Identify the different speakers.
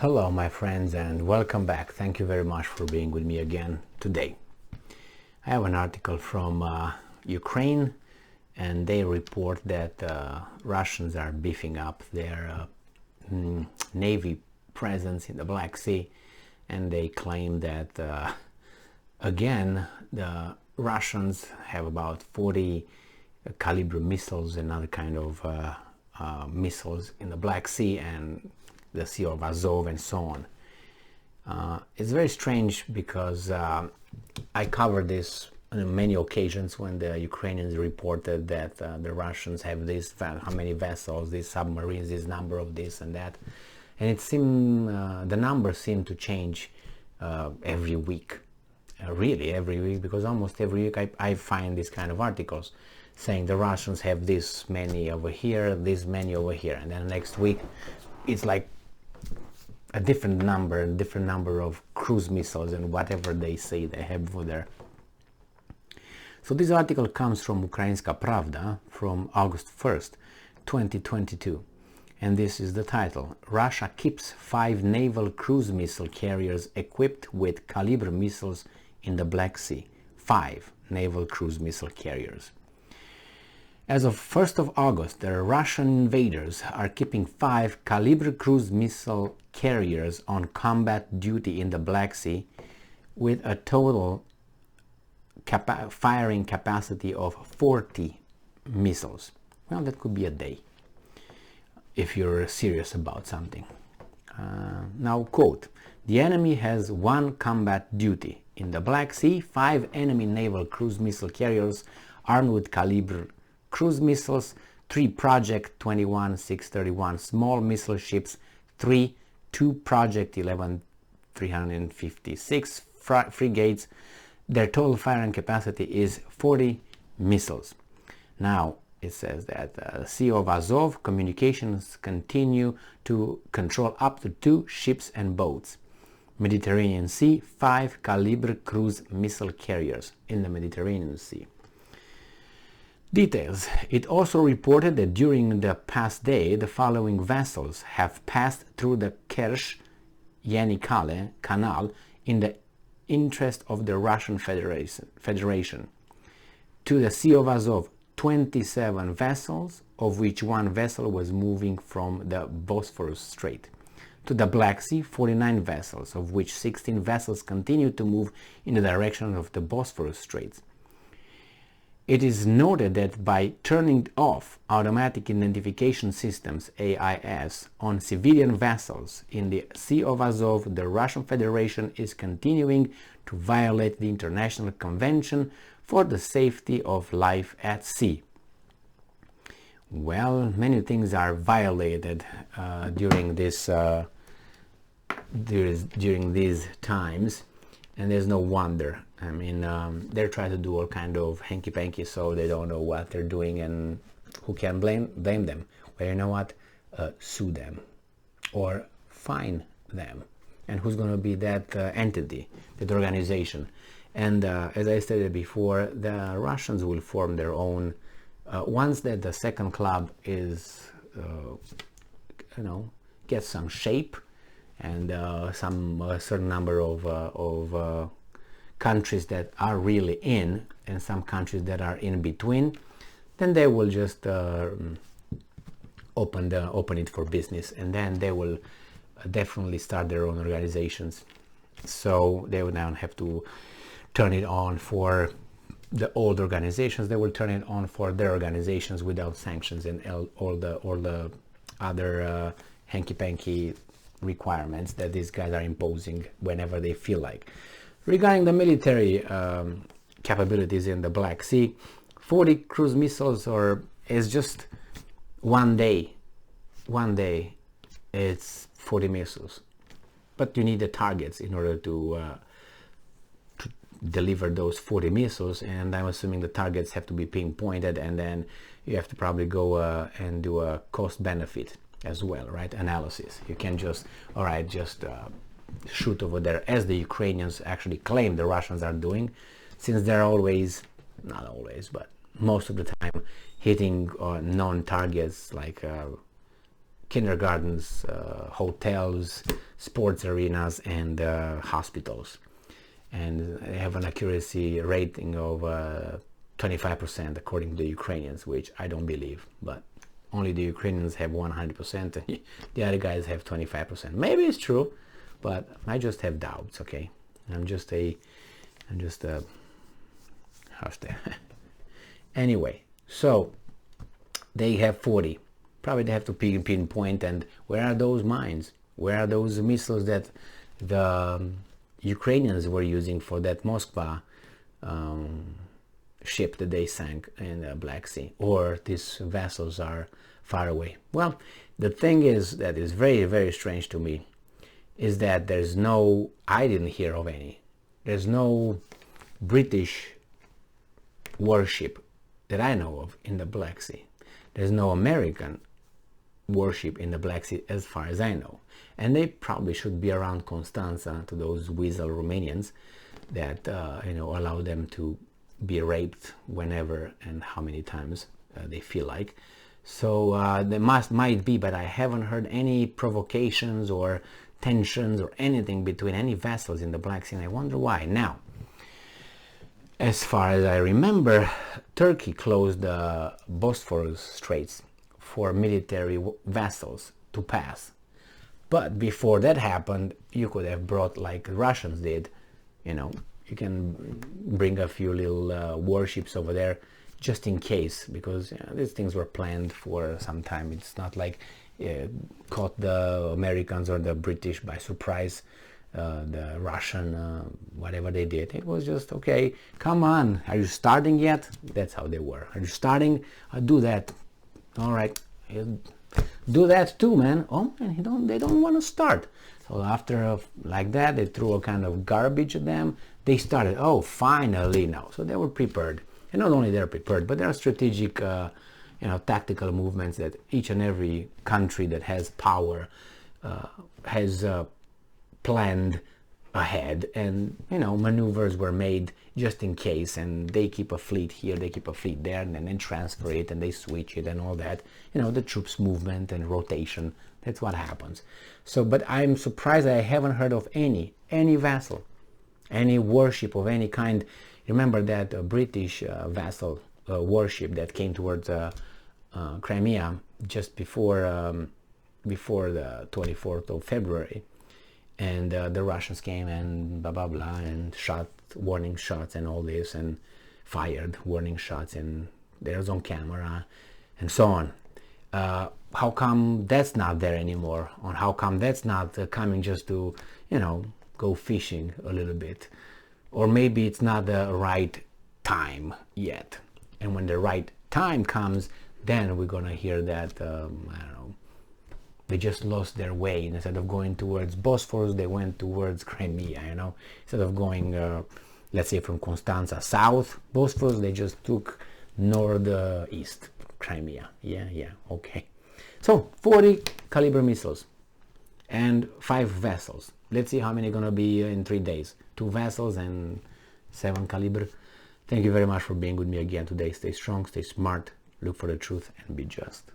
Speaker 1: Hello my friends and welcome back. Thank you very much for being with me again today. I have an article from Ukraine, and they report that Russians are beefing up their navy presence in the Black Sea, and they claim that again the Russians have about 40 Kalibr missiles and other kind of missiles in the Black Sea and the Sea of Azov and so on. It's very strange because I covered this on many occasions when the Ukrainians reported that the Russians have this, how many vessels, these submarines, this number of this and that, and it seemed the numbers seem to change every week, really every week, because almost every week I find these kind of articles saying the Russians have this many over here, this many over here, and then next week it's like a different number of cruise missiles and whatever they say they have over there. So this article comes from Ukrainska Pravda from August 1st, 2022. And this is the title: Russia keeps 5 naval cruise missile carriers equipped with Kalibr missiles in the Black Sea. 5 naval cruise missile carriers. As of 1st of August, the Russian invaders are keeping 5 Kalibr cruise missile carriers on combat duty in the Black Sea with a total firing capacity of 40 missiles. Well, that could be a day if you're serious about something. Now, quote, "The enemy has 1 combat duty. In the Black Sea, 5 enemy naval cruise missile carriers armed with Kalibr cruise missiles, 3 Project 21 631 small missile ships, 2 Project 11 356 frigates. Their total firing capacity is 40 missiles." Now it says that Sea of Azov communications continue to control up to 2 ships and boats. Mediterranean Sea, 5 Kalibr cruise missile carriers in the Mediterranean Sea. Details. It also reported that during the past day, the following vessels have passed through the Kerch-Yenikale Canal in the interest of the Russian Federation. To the Sea of Azov, 27 vessels, of which 1 vessel was moving from the Bosphorus Strait. To the Black Sea, 49 vessels, of which 16 vessels continue to move in the direction of the Bosphorus Straits. It is noted that by turning off automatic identification systems AIS on civilian vessels in the Sea of Azov, the Russian Federation is continuing to violate the International Convention for the Safety of Life at Sea. Well, many things are violated during these times, and there's no wonder. I mean, they're trying to do all kind of hanky-panky, so they don't know what they're doing, and who can blame them? Well, you know what? Sue them or fine them. And who's going to be that entity, that organization? And as I stated before, the Russians will form their own, once that the second club is, gets some shape, and some certain number of countries that are really in, and some countries that are in between, then they will just open it for business, and then they will definitely start their own organizations. So they will now have to turn it on for the old organizations. They will turn it on for their organizations without sanctions and all the other hanky-panky requirements that these guys are imposing whenever they feel like. Regarding the military capabilities in the Black Sea, 40 cruise missiles is just one day. One day, it's 40 missiles. But you need the targets in order to deliver those 40 missiles, and I'm assuming the targets have to be pinpointed, and then you have to probably go and do a cost-benefit as well, right? Analysis. You can just, shoot over there, as the Ukrainians actually claim the Russians are doing, since they're always, not always, but most of the time hitting known targets like kindergartens, hotels, sports arenas and hospitals, and they have an accuracy rating of 25% according to the Ukrainians, which I don't believe, but only the Ukrainians have 100% and the other guys have 25%. Maybe it's true, but I just have doubts. Okay, I'm just a how's that? Anyway, so they have 40. Probably they have to pinpoint, and where are those mines? Where are those missiles that the Ukrainians were using for that Moskva ship that they sank in the Black Sea? Or these vessels are far away? Well, the thing is that is very, very strange to me is that there's no, I didn't hear of any, there's no British warship that I know of in the Black Sea. There's no American warship in the Black Sea as far as I know. And they probably should be around Constanța, to those weasel Romanians that allow them to be raped whenever and how many times they feel like. So there might be, but I haven't heard any provocations or tensions or anything between any vessels in the Black Sea, and I wonder why. Now, as far as I remember, Turkey closed the Bosphorus Straits for military vessels to pass. But before that happened, you could have brought, like Russians did, you can bring a few little warships over there just in case, because these things were planned for some time. It's not like caught the Americans or the British by surprise, the Russian, whatever they did. It was just, okay, come on, are you starting yet? That's how they were. Are you starting? I'll do that. All right, do that too, man. Oh, and they don't want to start. So after like that, they threw a kind of garbage at them. They started. Oh, finally now. So they were prepared, and not only they're prepared, but there are strategic, tactical movements that each and every country that has power has planned ahead, and maneuvers were made just in case, and they keep a fleet here, they keep a fleet there, and then transfer it, and they switch it and all that, the troops movement and rotation. That's what happens. So, but I'm surprised I haven't heard of any vessel, any warship of any kind. Remember that British vessel warship that came towards Crimea just before the 24th of February, and the Russians came and blah blah blah and shot warning shots and all this, and fired warning shots, and there's on camera and so on. How come that's not there anymore? Or how come that's not coming just to go fishing a little bit? Or maybe it's not the right time yet, and when the right time comes, then we're gonna hear that I don't know, they just lost their way. Instead of going towards Bosphorus, they went towards Crimea. Instead of going let's say from Constanța south Bosphorus, they just took northeast Crimea. Yeah, okay. So 40 Kalibr missiles and 5 vessels. Let's see how many gonna be in 3 days. 2 vessels and 7 Kalibr. Thank you very much for being with me again today. Stay strong, stay smart, look for the truth, and be just.